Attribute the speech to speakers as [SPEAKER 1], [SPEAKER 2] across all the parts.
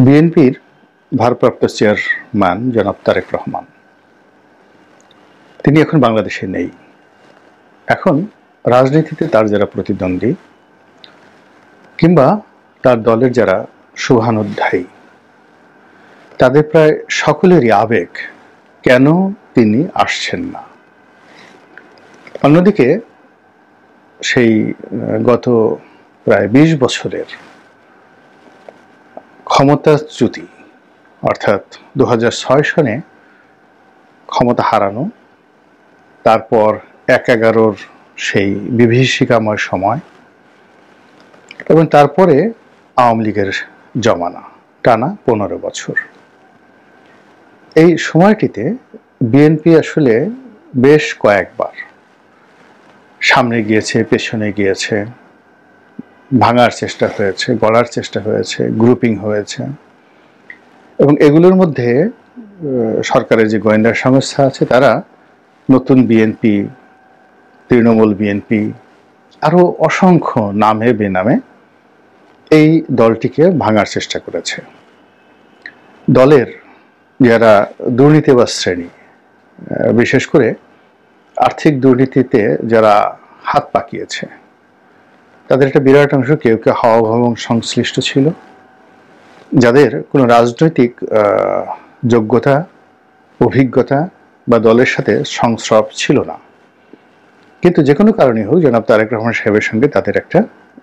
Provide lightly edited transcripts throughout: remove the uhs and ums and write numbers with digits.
[SPEAKER 1] বিএনপির ভারপ্রাপ্ত চেয়ারম্যান জনাব তারেক রহমান তিনি এখন বাংলাদেশে নেই। এখন রাজনীতিতে তার যারা প্রতিদ্বন্দ্বী কিংবা তার দলের যারা শুভানুধ্যায়ী তাদের প্রায় সকলেরই আবেগ, কেন তিনি আসছেন না। অন্যদিকে সেই গত প্রায় ২০ বছরের ক্ষমতাচ্যুতি অর্থাৎ ২০০৬ সনে ক্ষমতা হারানো, তারপর ১/১১ সেই বিভীষিকাময় সময় এবং তারপরে আওয়ামী লীগের জমানা টানা ১৫ বছর। এই সময়টিতে বিএনপি আসলে বেশ কয়েকবার সামনে গিয়েছে, পেছনে গিয়েছে, ভাঙার চেষ্টা হয়েছে, গড়ার চেষ্টা হয়েছে, গ্রুপিং হয়েছে এবং এগুলোর মধ্যে সরকারের যে গোয়েন্দা সংস্থা আছে তারা নতুন বিএনপি, তৃণমূল বিএনপি, আরও অসংখ্য নামে বেনামে এই দলটিকে ভাঙার চেষ্টা করেছে। দলের যারা দুর্নীতিবাজ শ্রেণী, বিশেষ করে আর্থিক দুর্নীতিতে যারা হাত পাকিয়েছে তাদের একটা বিরাট অংশ কেউ কেউ হাওয়া ভবন সংশ্লিষ্ট ছিল, যাদের কোনো রাজনৈতিক যোগ্যতা, অভিজ্ঞতা বা দলের সাথে সংস্রব ছিল না, কিন্তু যে কোনো কারণে হোক জনাব তারেক রহমান সাহেবের সঙ্গে তাদের একটা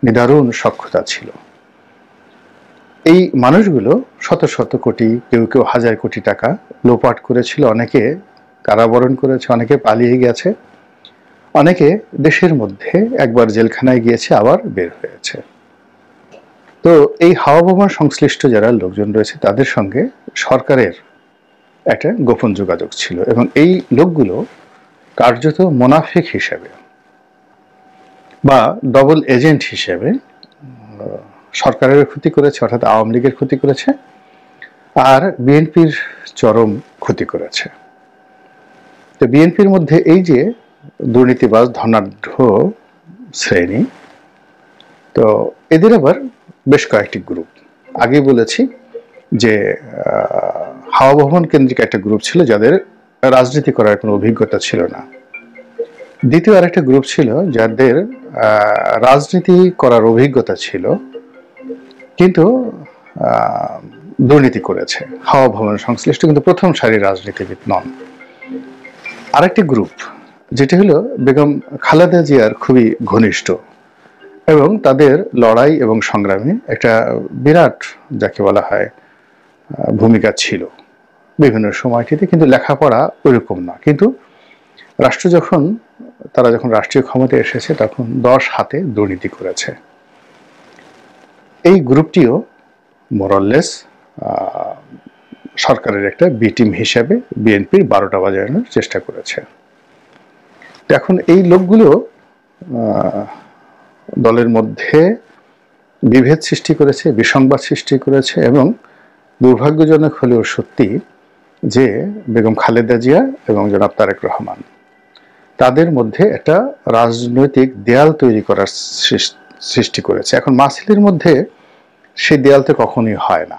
[SPEAKER 1] নিদারুণ সখ্যতা ছিল। এই মানুষগুলো শত শত কোটি, কেউ কেউ হাজার কোটি টাকা লোপাট করেছিল, অনেকে কারাবরণ করেছে, অনেকে পালিয়ে গেছে, অনেকে দেশের মধ্যে একবার জেলখানায় গিয়েছে আবার বের হয়েছে। তো এই হাওয়া ভবন সংশ্লিষ্ট যারা লোকজন রয়েছে তাদের সঙ্গে সরকারের একটা গোপন যোগাযোগ ছিল এবং এই লোকগুলো কার্যত মোনাফিক হিসেবে বা ডবল এজেন্ট হিসেবে সরকারের ক্ষতি করেছে, অর্থাৎ আওয়ামী লীগের ক্ষতি করেছে আর বিএনপির চরম ক্ষতি করেছে। তো বিএনপির মধ্যে এই যে দুর্নীতিবাজ ধনাঢ্য শ্রেণী, তো এদের আবার বেশ কয়েকটি গ্রুপ। আগে বলেছি যে হাওয়া ভবন কেন্দ্রিক একটা গ্রুপ ছিল যাদের রাজনীতি করার কোনো অভিজ্ঞতা ছিল না। দ্বিতীয় আরেকটা গ্রুপ ছিল যাদের রাজনীতি করার অভিজ্ঞতা ছিল কিন্তু দুর্নীতি করেছে, হাওয়া ভবন সংশ্লিষ্ট কিন্তু প্রথম সারির রাজনীতিবিদ নন। আরেকটি গ্রুপ যেটি হলো বেগম খালেদা জিয়ার খুবই ঘনিষ্ঠ এবং তাদের লড়াই এবং সংগ্রামে একটা বিরাট যাকে বলা হয় ভূমিকা ছিল বিভিন্ন সময়টিতে, কিন্তু লেখাপড়া ওইরকম না। কিন্তু তারা যখন রাষ্ট্রীয় ক্ষমতায় এসেছে তখন 10 হাতে দুর্নীতি করেছে। এই গ্রুপটিও মোরাললেস সরকারের একটা বি টিম হিসেবে বিএনপির 12টা বাজানোর চেষ্টা করেছে। এখন এই লোকগুলো দলের মধ্যে বিভেদ সৃষ্টি করেছে, বিসংবাদ সৃষ্টি করেছে এবং দুর্ভাগ্যজনক হলেও সত্যি যে বেগম খালেদা জিয়া এবং জনাব তারেক রহমান তাদের মধ্যে একটা রাজনৈতিক দেয়াল তৈরি করার সৃষ্টি করেছে। এখন মাসিলের মধ্যে সেই দেয়াল তো কখনোই হয় না,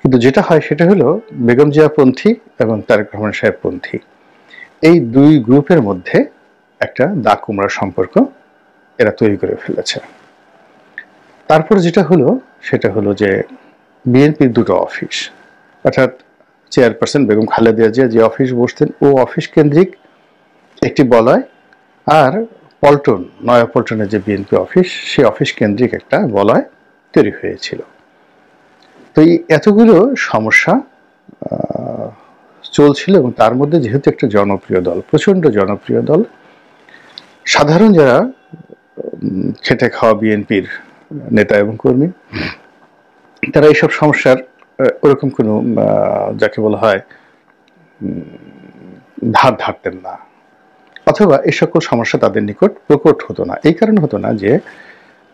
[SPEAKER 1] কিন্তু যেটা হয় সেটা হলো বেগম জিয়াপন্থী এবং তারেক রহমান সাহেবপন্থী এই দুই গ্রুপের মধ্যে একটা দা কুমড়া সম্পর্ক এরা তৈরি করে ফেলেছে। তারপর যেটা হলো সেটা হলো যে বিএনপির দুটো অফিস, অর্থাৎ চেয়ারপারসন বেগম খালেদা জিয়া যে অফিস বসতেন ও অফিস কেন্দ্রিক একটি বলয়, আর পল্টন, নয়াপল্টনের যে বিএনপি অফিস সেই অফিস কেন্দ্রিক একটা বলয় তৈরি হয়েছিল। তো এই এতগুলো সমস্যা চলছিল এবং তার মধ্যে যেহেতু একটা জনপ্রিয় দল, প্রচণ্ড জনপ্রিয় দল, সাধারণ যারা খেটে খাওয়া বিএনপির নেতা এবং কর্মী তারা এইসব সমস্যার ওরকম কোনো যাকে বলা হয় ধার ধারতেন না, অথবা এই সকল সমস্যা তাদের নিকট প্রকট হতো না। এই কারণে হতো না যে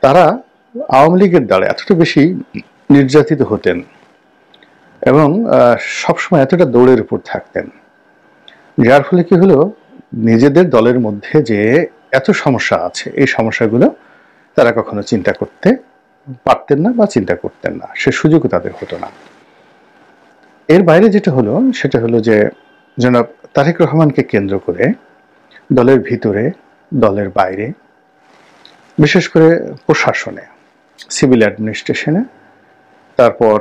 [SPEAKER 1] তারা আওয়ামী লীগের দ্বারা এতটা বেশি নির্যাতিত হতেন এবং সবসময় এতটা দৌড়ের উপর থাকতেন, যার ফলে কি হলো নিজেদের দলের মধ্যে যে এত সমস্যা আছে এই সমস্যাগুলো তারা কখনো চিন্তা করতে পারতেন না বা চিন্তা করতেন না, সে সুযোগও তাদের হতো না। এর বাইরে যেটা হলো সেটা হলো যে জনাব তারেক রহমানকে কেন্দ্র করে দলের ভিতরে, দলের বাইরে, বিশেষ করে প্রশাসনে, সিভিল অ্যাডমিনিস্ট্রেশনে, তারপর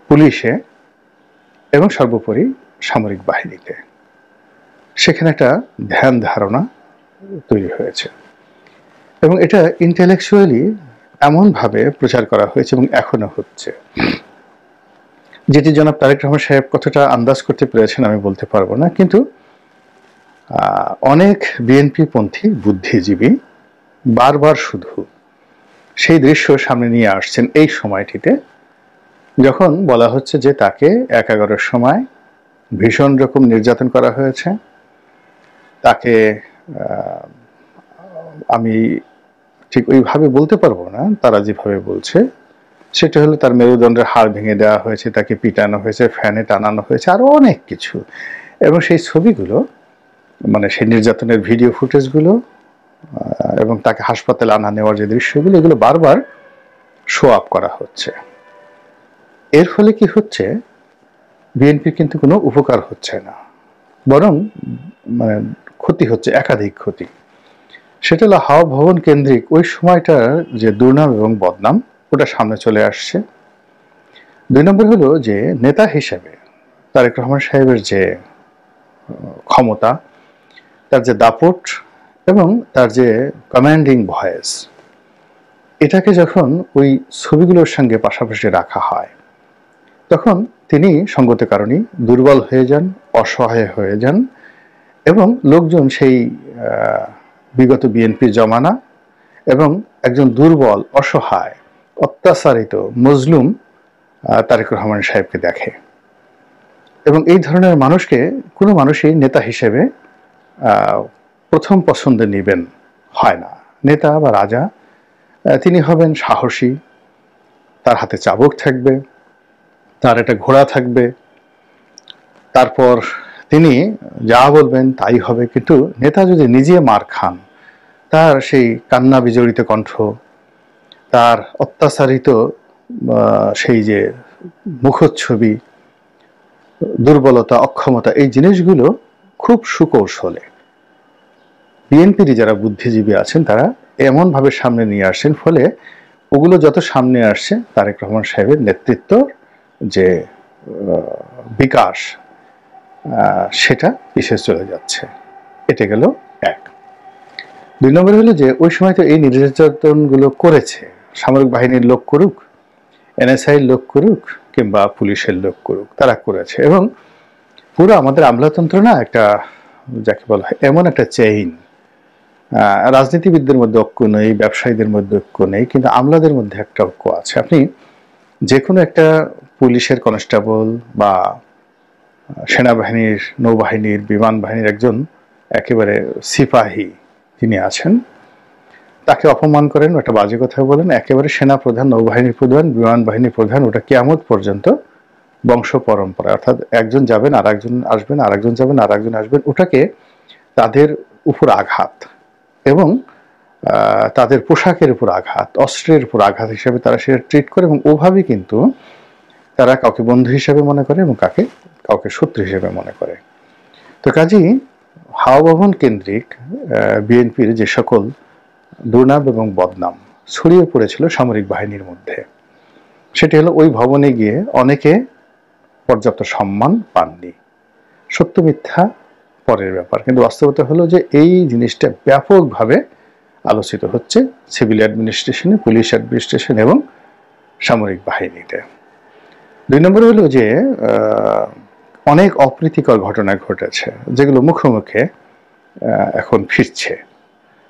[SPEAKER 1] পুলিশে এবং সর্বোপরি সামরিক বাহিনীতে সেখানে একটা ধ্যান ধারণা তৈরি হয়েছে এবং এটা ইন্টেলেকচুয়ালি এমনভাবে প্রচার করা হয়েছে এবং এখনো হচ্ছে, যেটি জনাব তারেক রহমান সাহেব কতটা আন্দাজ করতে পেরেছেন আমি বলতে পারবো না, কিন্তু অনেক বিএনপি পন্থী বুদ্ধিজীবী বারবার শুধু সেই দৃশ্য সামনে নিয়ে আসছেন এই সময়টিতে, যখন বলা হচ্ছে যে তাকে 11-এর সময় ভীষণ রকম নির্যাতন করা হয়েছে। তাকে আমি ঠিক ওইভাবে বলতে পারবো না, তারা যেভাবে বলছে সেটা হলো তার মেরুদণ্ডের হাড় ভেঙে দেওয়া হয়েছে, তাকে পিটানো হয়েছে, ফ্যানে টানানো হয়েছে, আরো অনেক কিছু। এবং সেই ছবিগুলো, মানে সেই নির্যাতনের ভিডিও ফুটেজগুলো এবং তাকে হাসপাতালে আনা নেওয়ার যে দৃশ্যগুলো, এগুলো বারবার শো আপ করা হচ্ছে। এর ফলে কি হচ্ছে, বিএনপি কিন্তু কোনো উপকার হচ্ছে না, বরং মানে ক্ষতি হচ্ছে, একাধিক ক্ষতি। সেটা হলো হাওয়া ভবন কেন্দ্রিক ওই সময়টার যে দুর্নাম এবং বদনাম, ওটা সামনে চলে আসছে। 2 নম্বর হলো যে নেতা হিসেবে তারেক রহমান সাহেবের যে ক্ষমতা, তার যে দাপট এবং তার যে কমান্ডিং ভয়েস, এটাকে যখন ওই ছবিগুলোর সঙ্গে পাশাপাশি রাখা হয়, তখন তিনি সঙ্গত কারণেই দুর্বল হয়ে যান, অসহায় হয়ে যান এবং লোকজন সেই বিগত বিএনপি জমানা এবং একজন দুর্বল, অসহায়, অত্যাচারিত, মজলুম তারেক রহমান সাহেবকে দেখে। এবং এই ধরনের মানুষকে কোনো মানুষই নেতা হিসেবে প্রথম পছন্দে নেবেন হয় না। নেতা বা রাজা, তিনি হবেন সাহসী, তার হাতে চাবুক থাকবে, তার একটা ঘোড়া থাকবে, তারপর তিনি যা বলবেন তাই হবে। কিন্তু নেতা যদি নিজে মার খান, তার সেই কান্না বিজড়িত কণ্ঠ, তার অত্যাচারিত সেই যে মুখচ্ছবি, দুর্বলতা, অক্ষমতা, এই জিনিসগুলো খুব সুকৌশলে বিএনপির যারা বুদ্ধিজীবী আছেন তারা এমনভাবে সামনে নিয়ে আসছেন, ফলে ওগুলো যত সামনে আসছে তারেক রহমান সাহেবের নেতৃত্ব যে বিকাশ, সেটা পিছিয়ে চলে যাচ্ছে। এটা গেল এক। 2 নম্বর হলো যে ওই সময় তো এই নির্যাতনগুলো করেছে সামরিক বাহিনীর লোক করুক, এনএসআই লোক করুক কিংবা পুলিশের লোক করুক, তারা করেছে। এবং পুরো আমাদের আমলাতন্ত্র না একটা, যাকে বলা হয়, এমন একটা চেইন, রাজনীতিবিদদের মধ্যে ঐক্য নেই, ব্যবসায়ীদের মধ্যে ঐক্য নেই, কিন্তু আমলাদের মধ্যে একটা ঐক্য আছে। আপনি যে কোনো একটা পুলিশের কনস্টেবল বা সেনাবাহিনীর, নৌবাহিনীর, বিমান বাহিনীর একজন একেবারে সিপাহী যিনি আছেন, তাকে অপমান করেন, একটা বাজে কথা বলেন, একেবারে সেনা প্রধান, নৌবাহিনীর প্রধান, বিমান বাহিনীর প্রধান, ওটা কিয়ামত পর্যন্ত বংশ পরম্পরা, অর্থাৎ একজন যাবেন আর একজন আসবেন, আর একজন যাবেন আর একজন আসবেন, ওটাকে তাদের উপর আঘাত এবং তাদের পোশাকের উপর আঘাত, অস্ত্রের উপর আঘাত হিসেবে তারা সেটা ট্রিট করে এবং ওভাবে কিন্তু তারা কাউকে বন্ধু হিসেবে মনে করে এবং কাউকে শত্রু হিসেবে মনে করে। তো কাজেই হাওয়া ভবন কেন্দ্রিক বিএনপির যে সকল দুর্নাম এবং বদনাম ছড়িয়ে পড়েছিল সামরিক বাহিনীর মধ্যে, সেটি হলো ওই ভবনে গিয়ে অনেকে পর্যাপ্ত সম্মান পাননি। সত্য মিথ্যা পরের ব্যাপার, কিন্তু বাস্তবতা হলো যে এই জিনিসটা ব্যাপকভাবে আলোচিত হচ্ছে সিভিল অ্যাডমিনিস্ট্রেশনে, পুলিশ অ্যাডমিনিস্ট্রেশন এবং সামরিক বাহিনীতে। 2 নম্বর হলো যে অনেক অপ্রীতিকর ঘটনা ঘটেছে যেগুলো মুখে মুখে এখন ফিরছে,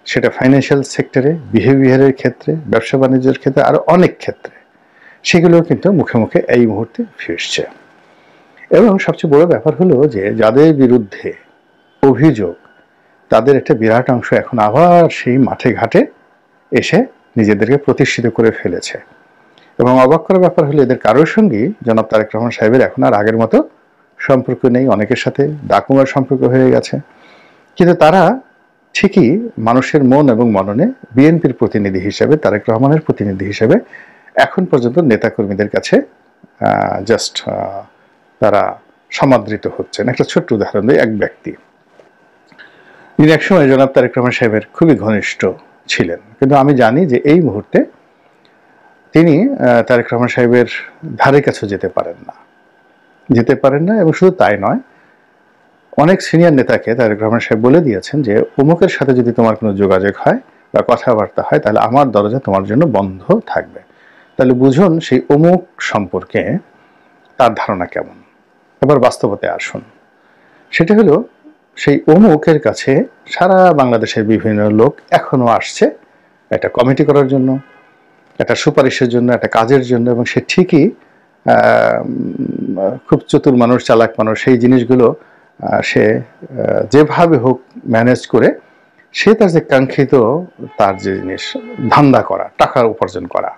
[SPEAKER 1] সেটা ফাইন্যান্সিয়াল সেক্টরে, বিহেভিয়ারের ক্ষেত্রে, ব্যবসা বাণিজ্যের ক্ষেত্রে, আরো অনেক ক্ষেত্রে সেগুলো কিন্তু মুখে মুখে এই মুহূর্তে ফিরছে। এবং সবচেয়ে বড় ব্যাপার হলো যে যাদের বিরুদ্ধে অভিযোগ, তাদের একটা বিরাট অংশ এখন আবার সেই মাঠে ঘাটে এসে নিজেদেরকে প্রতিষ্ঠিত করে ফেলেছে। এবং অবাক করার ব্যাপার হলো এদের কারোর সঙ্গেই জনাব তারেক রহমান সাহেবের এখন আর আগের মতো সম্পর্ক নেই, অনেকের সাথে ডাকুমার সম্পর্ক হয়ে গেছে। কিন্তু তারা ঠিকই মানুষের মন এবং মননে বিএনপির প্রতিনিধি হিসেবে, তারেক রহমানের প্রতিনিধি হিসেবে এখন পর্যন্ত নেতাকর্মীদের কাছে জাস্ট তারা সমাদৃত হচ্ছেন। একটা ছোট্ট উদাহরণ দিই। এক ব্যক্তি, যিনি একসময় জনাব তারেক রহমান সাহেবের খুবই ঘনিষ্ঠ ছিলেন, কিন্তু আমি জানি যে এই মুহূর্তে তিনি তারেক রহমান সাহেবের ধারে কাছে যেতে পারেন না, এবং শুধু তাই নয়, অনেক সিনিয়র নেতাকে তারেক রহমান সাহেব বলে দিয়েছেন যে অমুকের সাথে যদি তোমার কোনো যোগাযোগ হয় বা কথাবার্তা হয়, তাহলে আমার দরজা তোমার জন্য বন্ধ থাকবে। তাহলে বুঝুন সেই অমুক সম্পর্কে তার ধারণা কেমন। এবার বাস্তবতায় আসুন। সেটা হলো, সেই অমুকের কাছে সারা বাংলাদেশের বিভিন্ন লোক এখনো আসছে একটা কমিটি করার জন্য, একটা সুপারিশের জন্য, একটা কাজের জন্য, এবং সে ঠিকই খুব চতুর মানুষ, চালাক মানুষ, সেই জিনিসগুলো সে যেভাবে হোক ম্যানেজ করে সে তার যে কাঙ্ক্ষিত তার যে জিনিস, ধান্দা করা, টাকা উপার্জন করা,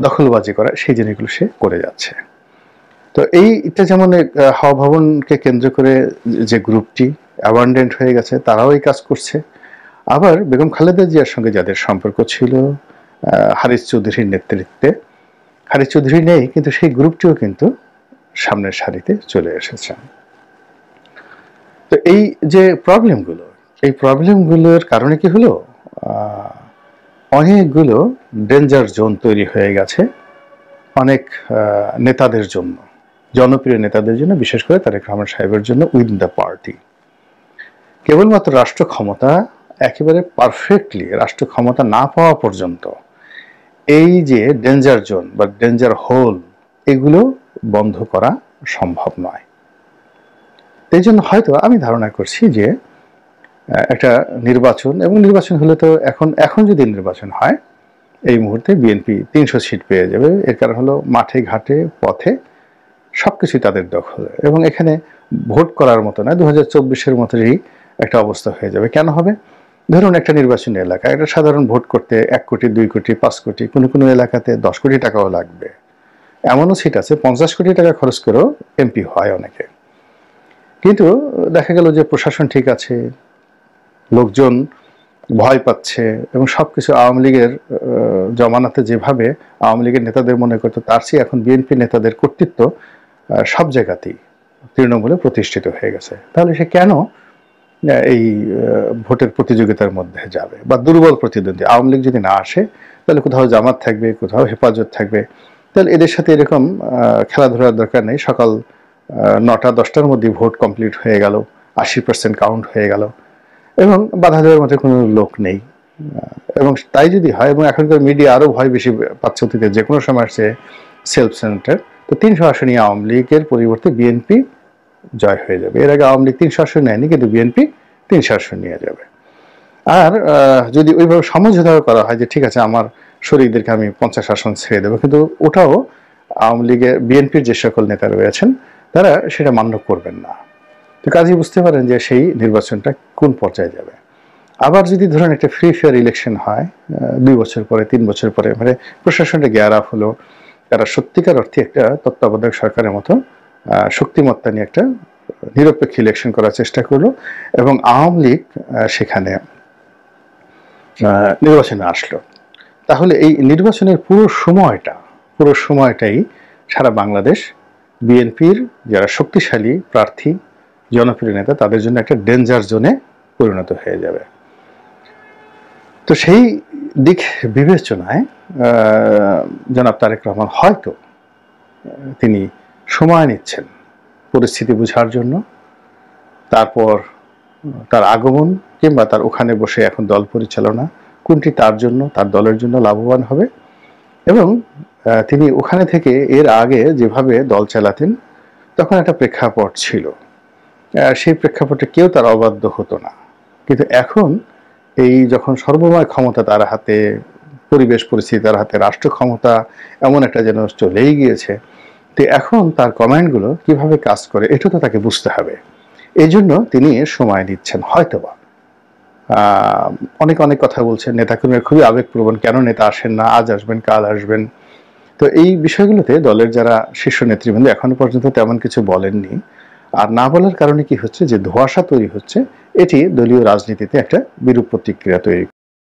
[SPEAKER 1] দখলবাজি করা, সেই জিনিসগুলো সে করে যাচ্ছে। তো এইটা যেমন হাওয়া ভবনকে কেন্দ্র করে যে গ্রুপটি অ্যাবান্ডেন্ট হয়ে গেছে, তারাও এই কাজ করছে। আবার বেগম খালেদা জিয়ার সঙ্গে যাদের সম্পর্ক ছিল হারিস চৌধুরীর নেতৃত্বে, হারিস চৌধুরী নেই, কিন্তু সেই গ্রুপটিও কিন্তু সামনের সারিতে চলে এসেছে। তো এই যে প্রবলেমগুলো, এই প্রবলেমগুলোর কারণে কি হলো, অনেকগুলো ডেঞ্জার জোন তৈরি হয়ে গেছে অনেক নেতাদের জন্য, জনপ্রিয় নেতাদের জন্য, বিশেষ করে তারেক রহমান সাহেবের জন্য উইদিন দ্য পার্টি। কেবলমাত্র রাষ্ট্র ক্ষমতা একেবারে পারফেক্টলি রাষ্ট্র ক্ষমতা না পাওয়া পর্যন্ত এই যে ডেঞ্জার জোন বা ডেঞ্জার হোল, এগুলো বন্ধ করা সম্ভব নয়। এই জন্য হয়তো আমি ধারণা করছি যে একটা নির্বাচন, এবং নির্বাচন হলে তো এখন যদি নির্বাচন হয়, এই মুহূর্তে বিএনপি 300 সিট পেয়ে যাবে। এর কারণ হলো মাঠে ঘাটে পথে সবকিছুই তাদের দখলে, এবং এখানে ভোট করার মতো না, 2024-এর মতোই একটা অবস্থা হয়ে যাবে। কেন হবে? ধরুন একটা নির্বাচনী এলাকা, একটা সাধারণ ভোট করতে 1 কোটি, 2 কোটি, 5 কোটি, কোনো এলাকাতে 10 কোটি টাকাও লাগবে। এমনও সিট আছে 50 কোটি টাকা খরচ করেও এমপি হয় অনেকে। কিন্তু দেখা গেল যে প্রশাসন ঠিক আছে, লোকজন ভয় পাচ্ছে, এবং সবকিছু আওয়ামী লীগের জমানাতে যেভাবে আওয়ামী লীগের নেতাদের মনে করতো, তার চেয়ে এখন বিএনপি নেতাদের কর্তৃত্ব সব জায়গাতেই তৃণমূলে প্রতিষ্ঠিত হয়ে গেছে। তাহলে সে কেন এই ভোটের প্রতিযোগিতার মধ্যে যাবে? বা দুর্বল প্রতিদ্বন্দ্বী আওয়ামী লীগ যদি না আসে, তাহলে কোথাও জামাত থাকবে, কোথাও হেফাজত থাকবে। তাহলে এদের সাথে এরকম খেলাধুলার দরকার নেই। সকাল 9টা-10টার মধ্যে ভোট কমপ্লিট হয়ে গেল, 80% কাউন্ট হয়ে গেল, এবং বাধা দেওয়ার মধ্যে কোনো লোক নেই। এবং তাই যদি হয়, এবং এখনকার মিডিয়া আরও ভয় বেশি পাচ্ছে, অতীতে যে কোনো সময় আসছে সেলফ সেন্টার, তো 300 আসনে আওয়ামী লীগের পরিবর্তে বিএনপি জয় হয়ে যাবে। এর আগে আওয়ামী লীগ 300 আসন নেয়নি, কিন্তু বিএনপি 300 আসন নিয়ে যাবে। আর যদি ওইভাবে সমঝোতাও করা হয় যে ঠিক আছে, আমার শরীরদেরকে আমি 50 আসন ছেড়ে দেবো, কিন্তু ওটাও আওয়ামী লীগের বিএনপির যে সকল নেতা রয়েছেন তারা সেটা মান্য করবেন না। তো কাজেই বুঝতে পারেন যে সেই নির্বাচনটা কোন পর্যায়ে যাবে। আবার যদি ধরেন একটা ফ্রি ফেয়ার ইলেকশন হয় 2 বছর পরে, 3 বছর পরে, মানে প্রশাসনটা গেয়ার আপ হলো, তারা সত্যিকার অর্থে একটা তত্ত্বাবধায়ক সরকারের মতো শক্তিমত্তা নিয়ে একটা নিরপেক্ষ ইলেকশন করার চেষ্টা করলো, এবং আওয়ামী লীগ সেখানে নির্বাচনে আসলো, তাহলে এই নির্বাচনের পুরো সময়টাই সারা বাংলাদেশ বিএনপির যারা শক্তিশালী প্রার্থী, জনপ্রিয় নেতা, তাদের জন্য একটা ডেঞ্জার জোনে পরিণত হয়ে যাবে। তো সেই দিক বিবেচনায় জনাব তারেক রহমান হয়তো তিনি সময় নিচ্ছেন পরিস্থিতি বোঝার জন্য, তারপর তার আগমন কিংবা তার ওখানে বসে এখন দল পরিচালনা কোনটি তার জন্য, তার দলের জন্য লাভবান হবে, এবং তিনি ওখানে থেকে এর আগে যেভাবে দল চালাতেন তখন একটা প্রেক্ষাপট ছিল, সেই প্রেক্ষাপটে কেউ তার অবাধ্য হতো না। কিন্তু এখন এই যখন সর্বময় ক্ষমতা তার হাতে, পরিবেশ পরিস্থিতি তার হাতে, রাষ্ট্র ক্ষমতা এমন একটা যেন চলেই গিয়েছে, তো এখন তার কমান্ডগুলো কিভাবে কাজ করে এটা তো তাকে বুঝতে হবে। এই জন্য তিনি সময় নিচ্ছেন হয়তোবা। অনেক কথা বলছেন, নেতাকর্মীরা খুবই আবেগপ্রবণ, কেন নেতা আসেন না, আজ আসবেন, কাল আসবেন। তো এই বিষয়গুলোতে দলের যারা শীর্ষ নেতৃবৃন্দ এখনো পর্যন্ত তেমন কিছু বলেননি। আর না বলার কারণে কি হচ্ছে, যে ধোঁয়াশা তৈরি হচ্ছে, এটি দলীয় রাজনীতিতে একটা বিরূপ প্রতিক্রিয়া তৈরি